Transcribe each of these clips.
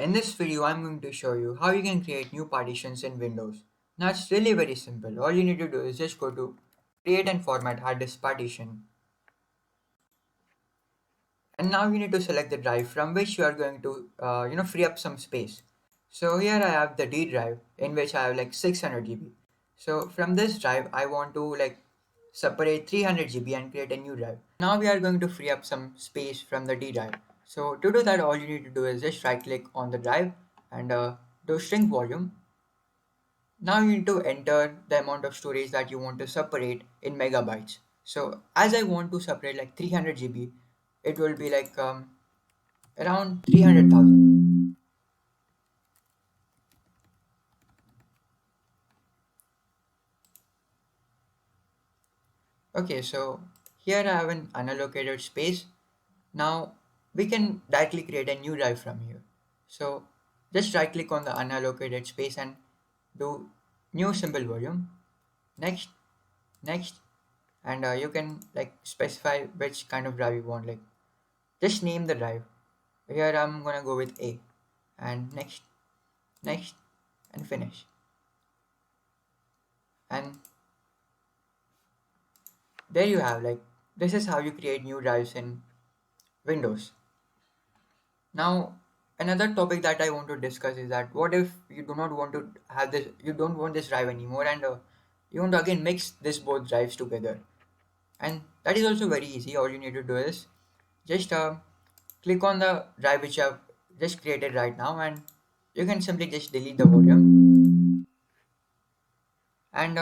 In this video, I'm going to show you how you can create new partitions in Windows. Now it's really very simple. All you need to do is just go to create and format hard disk partition. And now you need to select the drive from which you are going to free up some space. So here I have the D drive in which I have like 600 GB. So from this drive, I want to like separate 300 GB and create a new drive. Now we are going to free up some space from the D drive. So to do that, all you need to do is just right click on the drive and do shrink volume. Now you need to enter the amount of storage that you want to separate in megabytes. So as I want to separate like 300 GB, it will be like around 300,000. Okay, so here I have an unallocated space. Now we can directly create a new drive from here. So just right click on the unallocated space and do new symbol volume. Next, next, and you can like specify which kind of drive you want. Like just name the drive. Here I'm gonna go with A. And next, next, and finish. And there you have like this is how you create new drives in Windows. Now another topic that I want to discuss is that what if you do not want to have this, you don't want this drive anymore, and you want to again mix this both drives together. And that is also very easy. All you need to do is just click on the drive which you have just created right now, and you can simply just delete the volume. And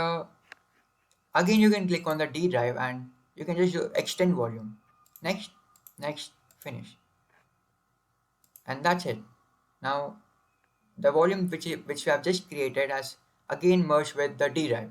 again you can click on the D drive and you can just do extend volume. Next, next, finish. And that's it. Now the volume which we have just created has again merged with the D drive.